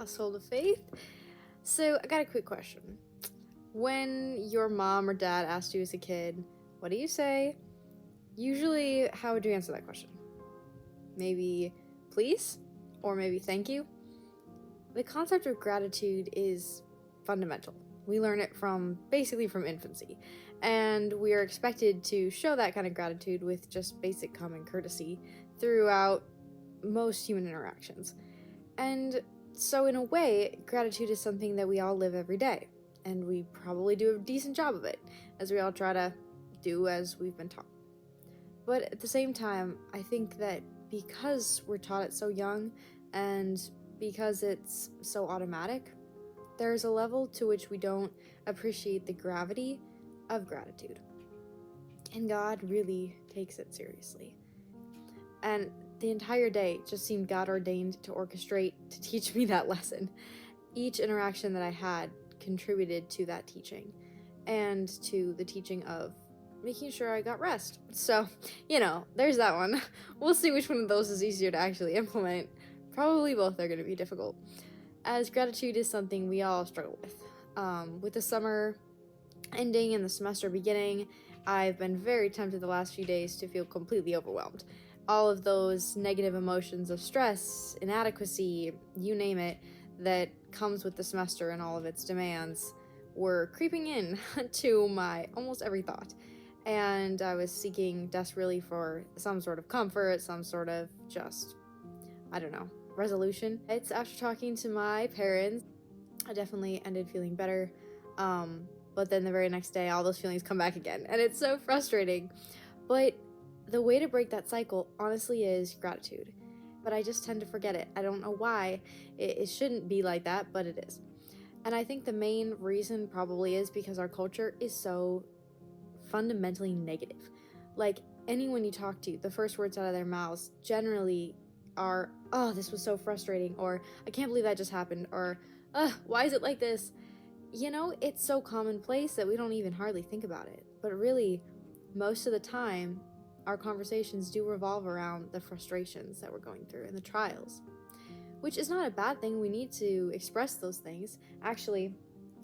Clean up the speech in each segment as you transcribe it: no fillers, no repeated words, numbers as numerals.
household of faith. So I got a quick question. When your mom or dad asked you as a kid, what do you say? Usually, how would you answer that question? Maybe please? Or maybe thank you? The concept of gratitude is fundamental. We learn it basically from infancy, and we are expected to show that kind of gratitude with just basic common courtesy throughout most human interactions. And so in a way, gratitude is something that we all live every day, and we probably do a decent job of it, as we all try to do as we've been taught. But at the same time, I think that because we're taught it so young, and because it's so automatic, there's a level to which we don't appreciate the gravity of gratitude. And God really takes it seriously. And the entire day just seemed God ordained to orchestrate to teach me that lesson. Each interaction that I had contributed to that teaching, and to the teaching of making sure I got rest. So, there's that one. We'll see which one of those is easier to actually implement. Probably both are going to be difficult, as gratitude is something we all struggle with. With the summer ending and the semester beginning, I've been very tempted the last few days to feel completely overwhelmed. All of those negative emotions of stress, inadequacy, you name it, that comes with the semester and all of its demands were creeping in to my almost every thought. And I was seeking desperately for some sort of comfort, some sort of resolution. It's after talking to my parents, I definitely ended feeling better. But then the very next day, all those feelings come back again. And it's so frustrating. But the way to break that cycle, honestly, is gratitude. But I just tend to forget it. I don't know why. It shouldn't be like that, but it is. And I think the main reason probably is because our culture is so fundamentally negative. Like, anyone you talk to, the first words out of their mouths generally are, oh, this was so frustrating, or I can't believe that just happened, or why is it like this? It's so commonplace that we don't even hardly think about it. But really, most of the time, our conversations do revolve around the frustrations that we're going through and the trials, which is not a bad thing. We need to express those things. Actually,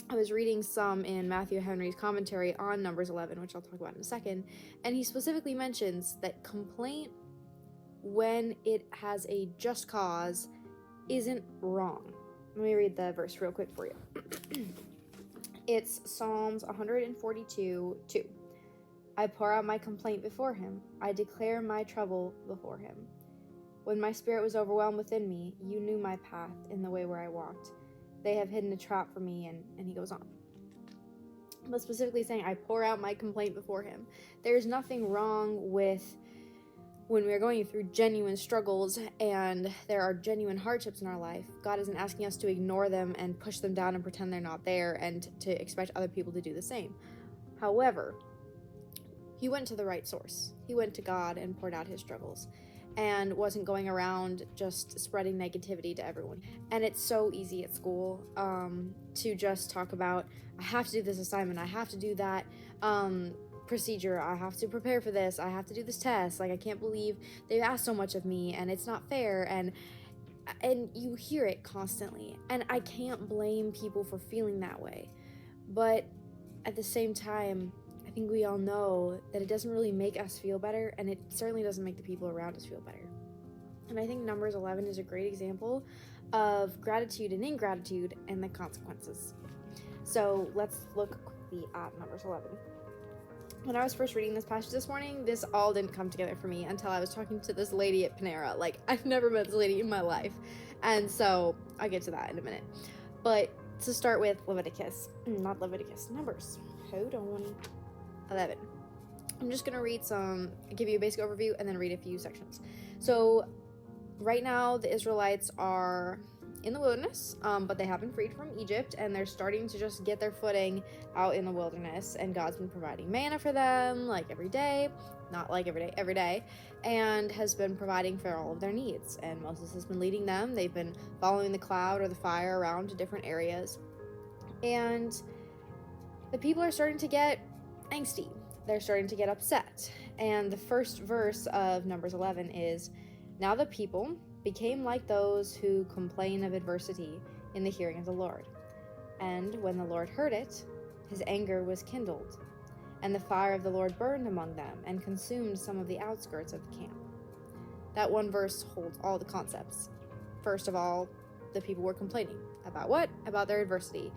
I was reading some in Matthew Henry's commentary on Numbers 11, which I'll talk about in a second, and he specifically mentions that complaint, when it has a just cause, isn't wrong. Let me read the verse real quick for you. It's Psalms 142:2. I pour out my complaint before him. I declare my trouble before him. When my spirit was overwhelmed within me, you knew my path in the way where I walked. They have hidden a trap for me, and he goes on. But specifically saying, I pour out my complaint before him. There's nothing wrong with when we're going through genuine struggles and there are genuine hardships in our life. God isn't asking us to ignore them and push them down and pretend they're not there and to expect other people to do the same. However, he went to the right source. He went to God and poured out his struggles, and wasn't going around just spreading negativity to everyone. And it's so easy at school to just talk about, I have to do this assignment, I have to do that procedure, I have to prepare for this, I have to do this test, like I can't believe they've asked so much of me and it's not fair, and you hear it constantly. And I can't blame people for feeling that way, but at the same time, I think we all know that it doesn't really make us feel better, and it certainly doesn't make the people around us feel better. And I think Numbers 11 is a great example of gratitude and ingratitude and the consequences. So let's look quickly at Numbers 11. When I was first reading this passage this morning, this all didn't come together for me until I was talking to this lady at Panera. Like, I've never met this lady in my life. And so I'll get to that in a minute. But to start with Numbers. Hold on. 11. I'm just going to give you a basic overview and then read a few sections. So right now the Israelites are in the wilderness, but they have been freed from Egypt, and they're starting to just get their footing out in the wilderness, and God's been providing manna for them every day, and has been providing for all of their needs. And Moses has been leading them. They've been following the cloud or the fire around to different areas, and the people are starting to get angsty. They're starting to get upset. And the first verse of Numbers 11 is, now the people became like those who complain of adversity in the hearing of the Lord. And when the Lord heard it, his anger was kindled, and the fire of the Lord burned among them and consumed some of the outskirts of the camp. That one verse holds all the concepts. First of all, the people were complaining. About what? About their adversity.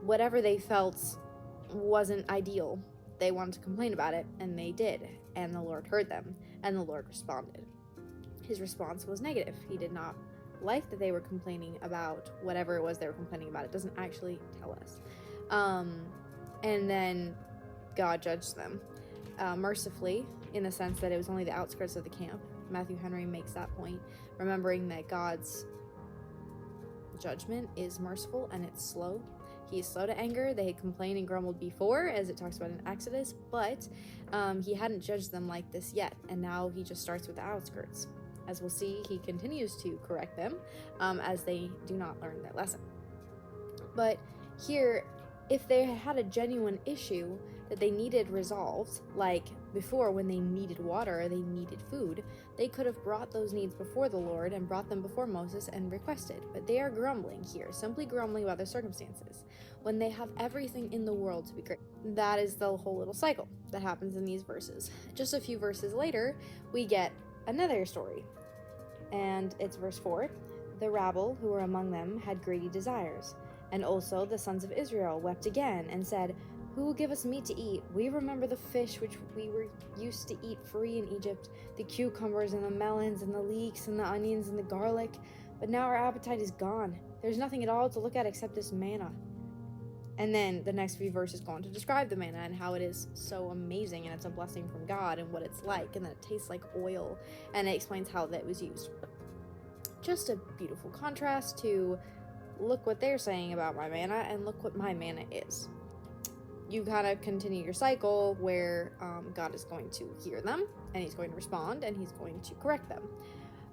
Whatever they felt wasn't ideal. They wanted to complain about it, and they did. And the Lord heard them, and the Lord responded. His response was negative. He did not like that they were complaining about whatever it was they were complaining about. It doesn't actually tell us. And then God judged them mercifully, in the sense that it was only the outskirts of the camp. Matthew Henry makes that point, remembering that God's judgment is merciful and it's slow. He is slow to anger. They had complained and grumbled before, as it talks about in Exodus, but he hadn't judged them like this yet, and now he just starts with the outskirts. As we'll see, he continues to correct them as they do not learn their lesson. But here, if they had a genuine issue that they needed resolved, like before when they needed water or they needed food, they could have brought those needs before the Lord and brought them before Moses and requested. But they are grumbling here, simply grumbling about their circumstances, when they have everything in the world to be great. That is the whole little cycle that happens in these verses. Just a few verses later, we get another story. And it's verse 4. The rabble who were among them had greedy desires. And also the sons of Israel wept again and said, "Who will give us meat to eat? We remember the fish which we were used to eat free in Egypt, the cucumbers and the melons and the leeks and the onions and the garlic. But now our appetite is gone. There's nothing at all to look at except this manna." And then the next few verses go on to describe the manna and how it is so amazing and it's a blessing from God and what it's like, and that it tastes like oil, and it explains how that was used. Just a beautiful contrast to look what they're saying about my manna and look what my manna is. You kind of continue your cycle where God is going to hear them and he's going to respond and he's going to correct them.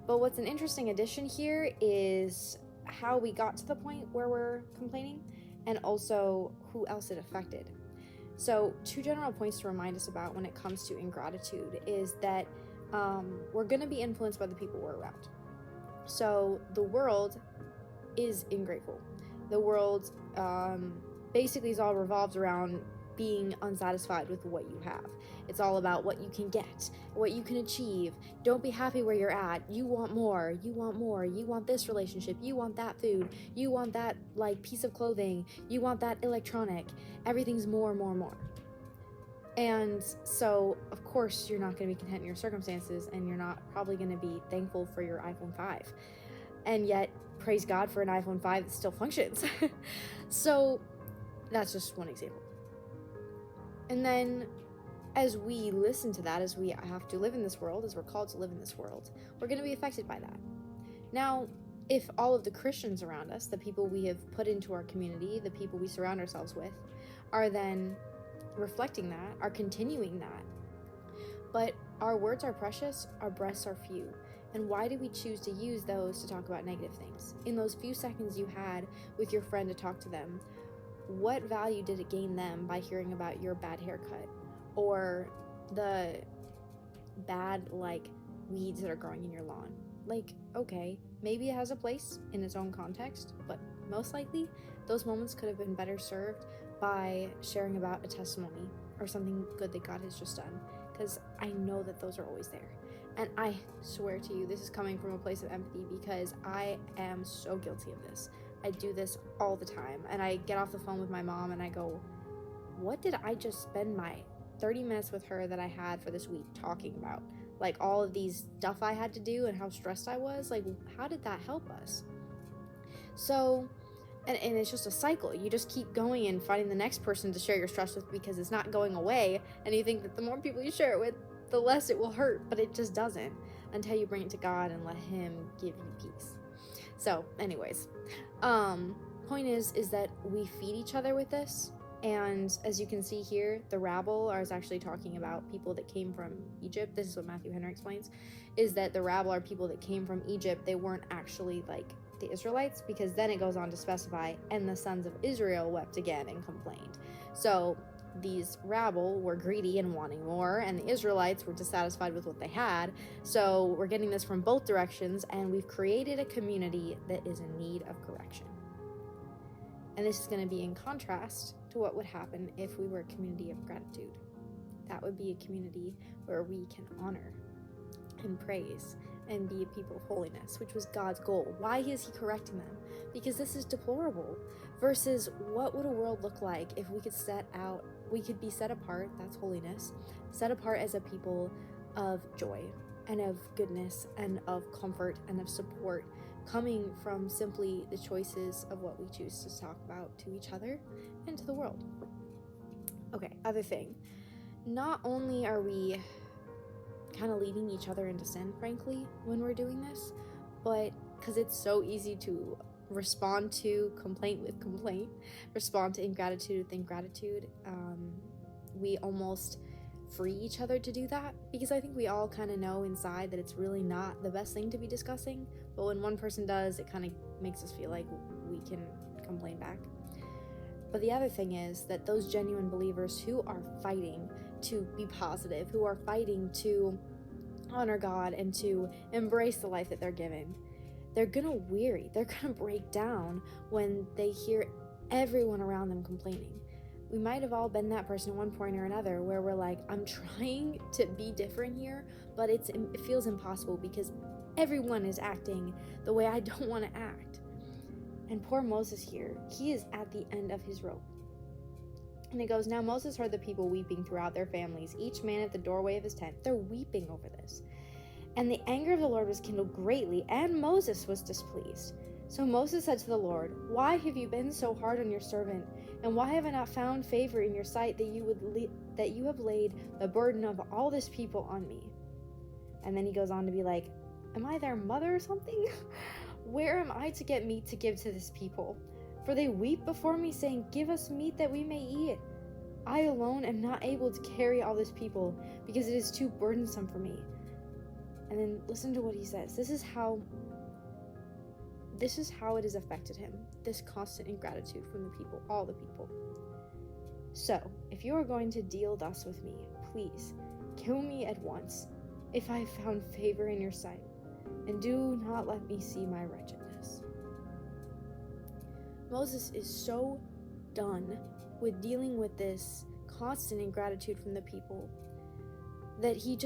But what's an interesting addition here is how we got to the point where we're complaining, and also who else it affected. So 2 general points to remind us about when it comes to ingratitude is that we're going to be influenced by the people we're around. So the world is ingrateful. The world basically is all revolves around being unsatisfied with what you have. It's all about what you can get, what you can achieve. Don't be happy where you're at. You want more. You want more. You want this relationship. You want that food. You want that piece of clothing. You want that electronic. Everything's more, more, more. And so, of course, you're not going to be content in your circumstances, and you're not probably going to be thankful for your iPhone 5. And yet, praise God for an iPhone 5 that still functions. So, that's just one example. And then, as we listen to that, as we have to live in this world, as we're called to live in this world, we're going to be affected by that. Now, if all of the Christians around us, the people we have put into our community, the people we surround ourselves with, are then reflecting that, are continuing that, but our words are precious, our breaths are few. And why do we choose to use those to talk about negative things? In those few seconds you had with your friend to talk to them, what value did it gain them by hearing about your bad haircut or the bad weeds that are growing in your lawn? Okay, maybe it has a place in its own context, but most likely those moments could have been better served by sharing about a testimony or something good that God has just done, because I know that those are always there. And I swear to you, this is coming from a place of empathy, because I am so guilty of this. I do this all the time, and I get off the phone with my mom and I go, what did I just spend my 30 minutes with her that I had for this week talking about? All of these stuff I had to do and how stressed I was. How did that help us? So, and it's just a cycle. You just keep going and finding the next person to share your stress with, because it's not going away, and you think that the more people you share it with, the less it will hurt, but it just doesn't, until you bring it to God and let him give you peace. So anyways, point is that we feed each other with this. And as you can see here, the rabble is actually talking about people that came from Egypt. This is what Matthew Henry explains, is that the rabble are people that came from Egypt. They weren't actually the Israelites, because then it goes on to specify, and the sons of Israel wept again and complained. So these rabble were greedy and wanting more, and the Israelites were dissatisfied with what they had. So we're getting this from both directions, and we've created a community that is in need of correction. And this is going to be in contrast to what would happen if we were a community of gratitude. That would be a community where we can honor and praise and be a people of holiness, which was God's goal. Why is he correcting them? Because this is deplorable. Versus, what would a world look like if we could be set apart, that's holiness, set apart as a people of joy and of goodness and of comfort and of support, coming from simply the choices of what we choose to talk about to each other and to the world. Okay, other thing. Not only are we kind of leading each other into sin, frankly, when we're doing this, but because it's so easy to respond to complaint with complaint, respond to ingratitude with ingratitude, we almost free each other to do that, because I think we all kind of know inside that it's really not the best thing to be discussing, but when one person does, it kind of makes us feel like we can complain back. But the other thing is that those genuine believers who are fighting to be positive, who are fighting to honor God and to embrace the life that they're given, they're gonna weary, they're gonna break down when they hear everyone around them complaining. We might have all been that person at one point or another where we're like, I'm trying to be different here, but it feels impossible because everyone is acting the way I don't want to act. And poor Moses here, he is at the end of his rope. And it goes, now Moses heard the people weeping throughout their families, each man at the doorway of his tent. They're weeping over this. And the anger of the Lord was kindled greatly, and Moses was displeased. So Moses said to the Lord, why have you been so hard on your servant? And why have I not found favor in your sight that you have laid the burden of all this people on me? And then he goes on to be like, am I their mother or something? Where am I to get meat to give to this people? For they weep before me, saying, give us meat that we may eat. I alone am not able to carry all this people, because it is too burdensome for me. And then listen to what he says. This is how it has affected him, this constant ingratitude from the people, all the people. So, if you are going to deal thus with me, please, kill me at once, if I have found favor in your sight, and do not let me see my wretchedness. Moses is so done with dealing with this constant ingratitude from the people that he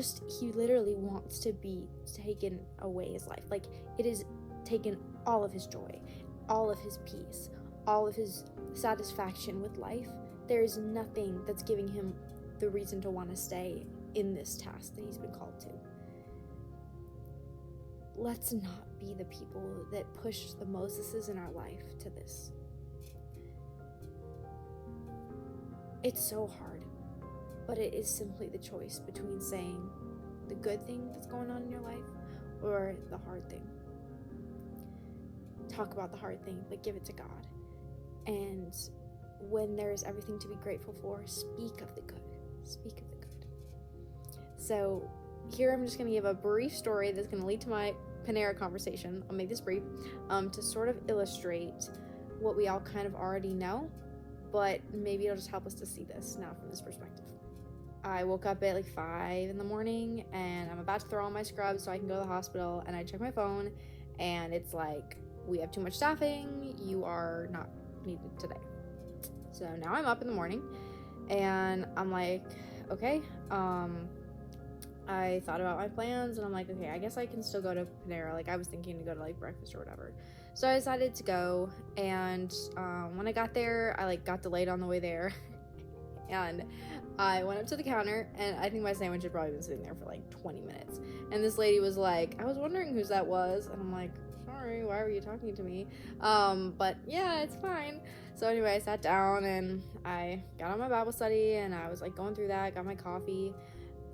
literally wants to be taken away his life. Like, it has taken all of his joy, all of his peace, all of his satisfaction with life. There is nothing that's giving him the reason to want to stay in this task that he's been called to. Let's not be the people that push the Moseses in our life to this. It's so hard, but it is simply the choice between saying the good thing that's going on in your life or the hard thing. Talk about the hard thing, but give it to God. And when there is everything to be grateful for, speak of the good. Speak of the good. So here I'm just going to give a brief story that's going to lead to my Panera conversation. I'll make this brief to sort of illustrate what we all kind of already know, but maybe it'll just help us to see this now from this perspective. I woke up at like 5 in the morning and I'm about to throw on my scrubs so I can go to the hospital, and I check my phone and it's like, we have too much staffing, you are not needed today. So now I'm up in the morning and I'm like, okay, I thought about my plans and I'm like, okay, I guess I can still go to Panera. Like, I was thinking to go to like breakfast or whatever. So I decided to go, and when I got there, I like got delayed on the way there. And I went up to the counter, and I think my sandwich had probably been sitting there for like 20 minutes. And this lady was like, I was wondering whose that was. And I'm like, sorry, why were you talking to me? But yeah, it's fine. So anyway, I sat down and I got on my Bible study and I was like going through that, got my coffee.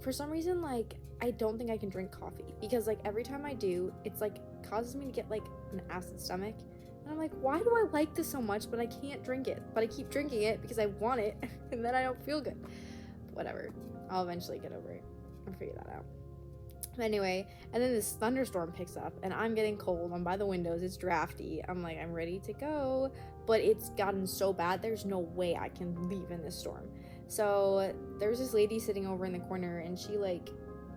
For some reason, like, I don't think I can drink coffee, because like every time I do, it's like causes me to get like an acid stomach. And I'm like, why do I like this so much, but I can't drink it? But I keep drinking it because I want it, and then I don't feel good. Whatever. I'll eventually get over it and figure that out. But anyway, and then this thunderstorm picks up, and I'm getting cold. I'm by the windows. It's drafty. I'm like, I'm ready to go. But it's gotten so bad, there's no way I can leave in this storm. So there was this lady sitting over in the corner, and she like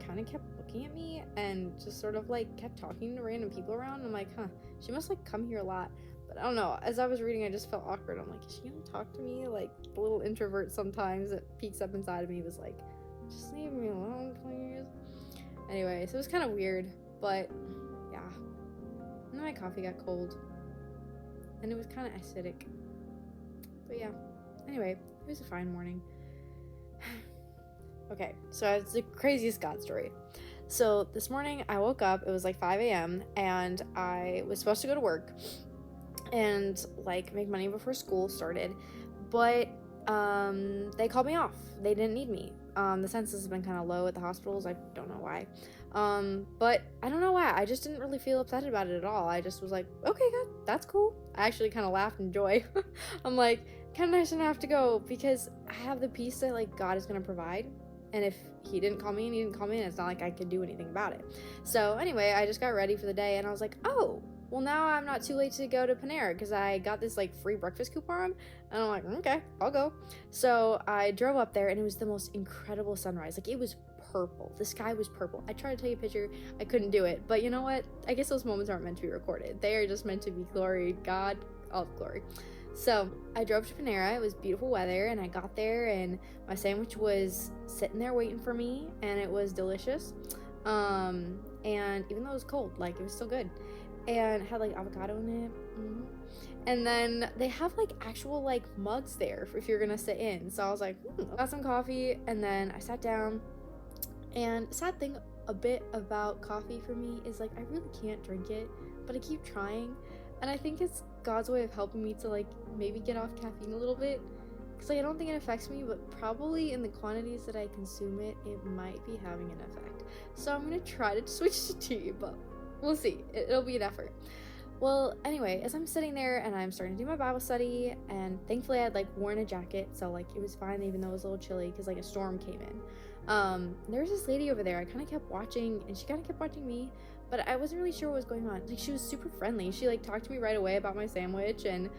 kind of kept looking at me and just sort of like kept talking to random people around. I'm like, huh, she must like come here a lot. But I don't know, as I was reading, I just felt awkward. I'm like, is she gonna talk to me? Like, the little introvert sometimes that peeks up inside of me was like, just leave me alone, please. Anyway, so it was kind of weird, but yeah. And then my coffee got cold, and it was kind of acidic. But yeah, anyway, it was a fine morning. Okay, so it's the craziest God story. So this morning I woke up, it was like 5 a.m., and I was supposed to go to work and like make money before school started, but they called me off. They didn't need me. The census has been kind of low at the hospitals. I don't know why. But I don't know why. I just didn't really feel upset about it at all. I just was like, okay, good, that's cool. I actually kind of laughed in joy. I'm like, kind of nice to not have to go, because I have the peace that like God is gonna provide. And if he didn't call me and he didn't call me, and it's not like I could do anything about it. So anyway, I just got ready for the day, and I was like, oh, well, now I'm not too late to go to Panera because I got this like free breakfast coupon. And I'm like, okay, I'll go. So I drove up there, and it was the most incredible sunrise. Like, it was purple. The sky was purple. I tried to take a picture, I couldn't do it. But you know what? I guess those moments aren't meant to be recorded. They are just meant to be glory. God, all of glory. So I drove to Panera. It was beautiful weather, and I got there, and my sandwich was sitting there waiting for me, and it was delicious. And even though it was cold, like, it was still good, and it had like avocado in it. And then they have like actual like mugs there if you're gonna sit in. So I was like, got some coffee, and then I sat down. And sad thing a bit about coffee for me is like I really can't drink it, but I keep trying. And I think it's God's way of helping me to like maybe get off caffeine a little bit, because like I don't think it affects me, but probably in the quantities that I consume it, it might be having an effect. So I'm gonna try to switch to tea, but we'll see. It'll be an effort. Well, anyway, as I'm sitting there and I'm starting to do my Bible study, and thankfully I'd like worn a jacket, so like it was fine even though it was a little chilly because like a storm came in. There was this lady over there. I kind of kept watching, and she kind of kept watching me, but I wasn't really sure what was going on. Like, she was super friendly. She like talked to me right away about my sandwich, and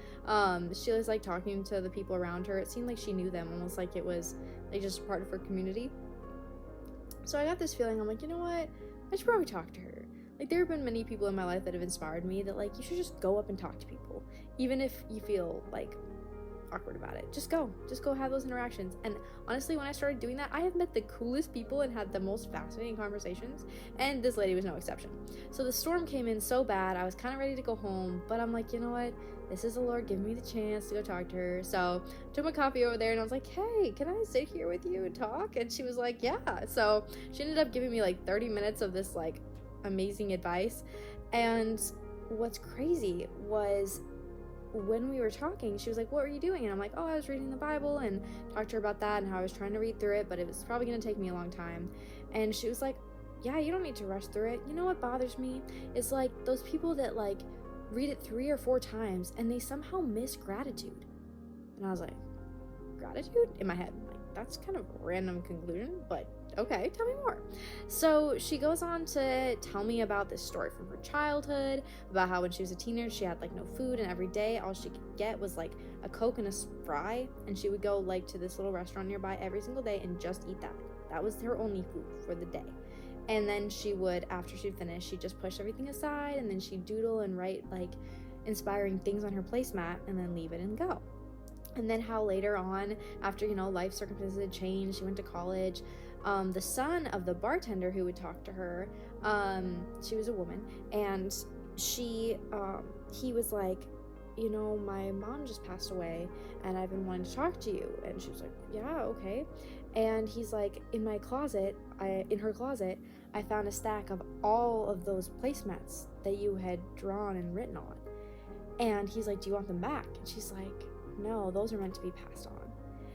she was like talking to the people around her. It seemed like she knew them, almost like it was like just part of her community. So I got this feeling, I'm like, you know what? I should probably talk to her. Like, there have been many people in my life that have inspired me that like you should just go up and talk to people, even if you feel like awkward about it. Just go have those interactions. And honestly, when I started doing that, I have met the coolest people and had the most fascinating conversations, and this lady was no exception. So the storm came in so bad, I was kind of ready to go home, but I'm like, you know what, this is the Lord giving me the chance to go talk to her. So I took my coffee over there, and I was like, hey, can I sit here with you and talk? And she was like, yeah. So she ended up giving me like 30 minutes of this like amazing advice. And what's crazy was when we were talking, she was like, what were you doing? And I'm like, oh, I was reading the Bible, and talked to her about that and how I was trying to read through it, but it was probably going to take me a long time. And she was like, yeah, you don't need to rush through it. You know what bothers me? It's like those people that like read it 3 or 4 times and they somehow miss gratitude. And I was like, gratitude? In my head, like, that's kind of a random conclusion, but okay, tell me more. So she goes on to tell me about this story from her childhood, about how when she was a teenager, she had like no food, and every day all she could get was like a Coke and a fry, and she would go like to this little restaurant nearby every single day and just eat that. That was her only food for the day. And then she would, after she'd finished, she'd just push everything aside, and then she'd doodle and write like inspiring things on her placemat, and then leave it and go. And then how later on, after, you know, life circumstances had changed, she went to college, the son of the bartender who would talk to her, she was a woman, and he was like, you know, my mom just passed away, and I've been wanting to talk to you. And she was like, yeah, okay. And he's like, in her closet, I found a stack of all of those placemats that you had drawn and written on. And he's like, do you want them back? And she's like, no, those are meant to be passed on.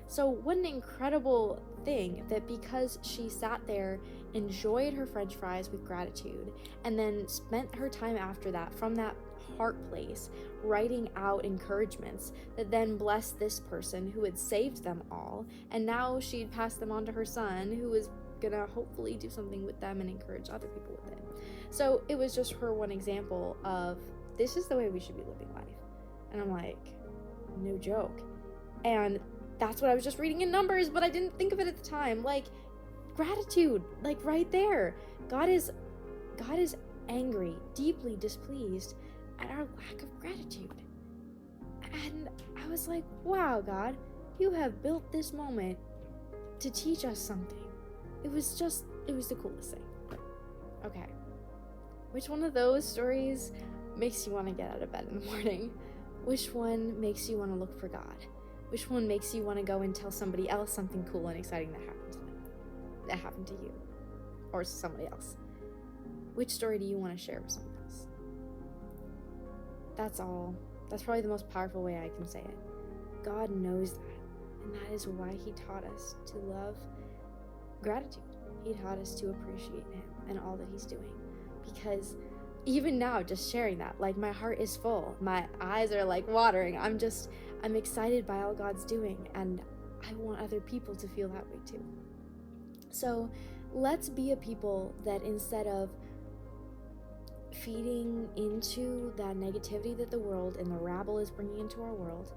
So what an incredible thing that because she sat there, enjoyed her french fries with gratitude, and then spent her time after that from that heart place writing out encouragements that then blessed this person who had saved them all, and now she'd pass them on to her son, who was gonna hopefully do something with them and encourage other people with it. So it was just her one example of, this is the way we should be living life. And I'm like, no joke. And that's what I was just reading in Numbers, but I didn't think of it at the time. Like, gratitude, like right there. God is angry, deeply displeased at our lack of gratitude. And I was like, wow, God, you have built this moment to teach us something. It was the coolest thing. Okay. Which one of those stories makes you want to get out of bed in the morning? Which one makes you want to look for God? Which one makes you want to go and tell somebody else something cool and exciting that happened to them? That happened to you. Or somebody else. Which story do you want to share with someone else? That's all. That's probably the most powerful way I can say it. God knows that. And that is why he taught us to love gratitude. He taught us to appreciate him and all that he's doing. Because even now, just sharing that, like, my heart is full. My eyes are like watering. I'm excited by all God's doing. And I want other people to feel that way too. So let's be a people that, instead of feeding into that negativity that the world and the rabble is bringing into our world,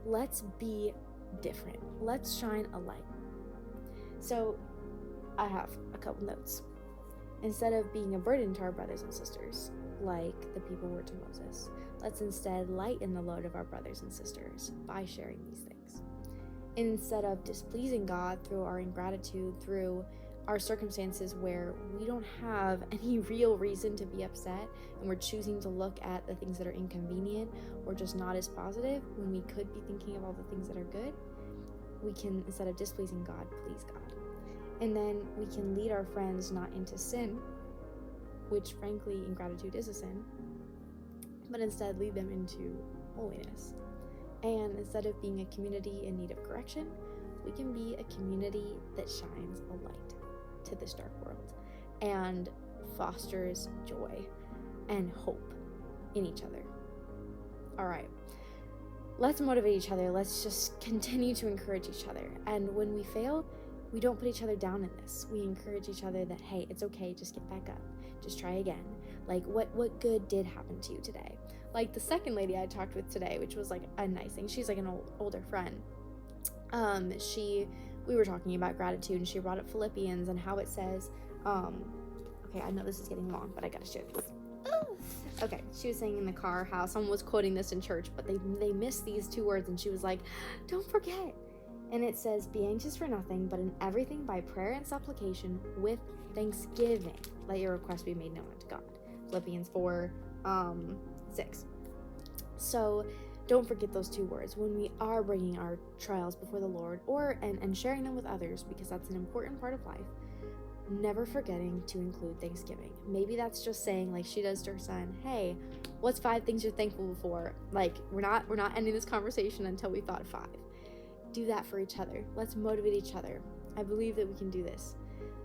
let's be different. Let's shine a light. So I have a couple notes. Instead of being a burden to our brothers and sisters, like the people were to Moses, let's instead lighten the load of our brothers and sisters by sharing these things. Instead of displeasing God through our ingratitude, through our circumstances where we don't have any real reason to be upset, and we're choosing to look at the things that are inconvenient or just not as positive when we could be thinking of all the things that are good, we can, instead of displeasing God, please God. And then we can lead our friends not into sin, which frankly ingratitude is a sin, but instead lead them into holiness. And instead of being a community in need of correction, we can be a community that shines a light to this dark world and fosters joy and hope in each other. All right, let's motivate each other. Let's just continue to encourage each other. And when we fail, we don't put each other down in this. We encourage each other that, hey, it's okay, just get back up, just try again. Like, what good did happen to you today? Like the second lady I talked with today, which was like a nice thing. She's like an older friend. We were talking about gratitude, and she brought up Philippians and how it says, okay, I know this is getting long, but I gotta share this. Okay, she was saying in the car how someone was quoting this in church, but they missed these two words, and she was like, don't forget. And it says, be anxious for nothing, but in everything by prayer and supplication with thanksgiving, let your request be made known unto God. Philippians 4:6. So don't forget those two words when we are bringing our trials before the Lord, and sharing them with others, because that's an important part of life. Never forgetting to include thanksgiving. Maybe that's just saying, like she does to her son, hey, what's 5 things you're thankful for? Like, we're not ending this conversation until we thought of 5. Do that for each other. Let's motivate each other. I believe that we can do this.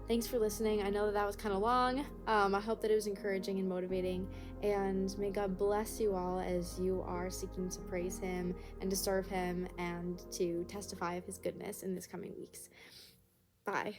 Thanks for listening. I know that was kind of long. I hope that it was encouraging and motivating, and may God bless you all as you are seeking to praise him and to serve him and to testify of his goodness in this coming weeks. Bye.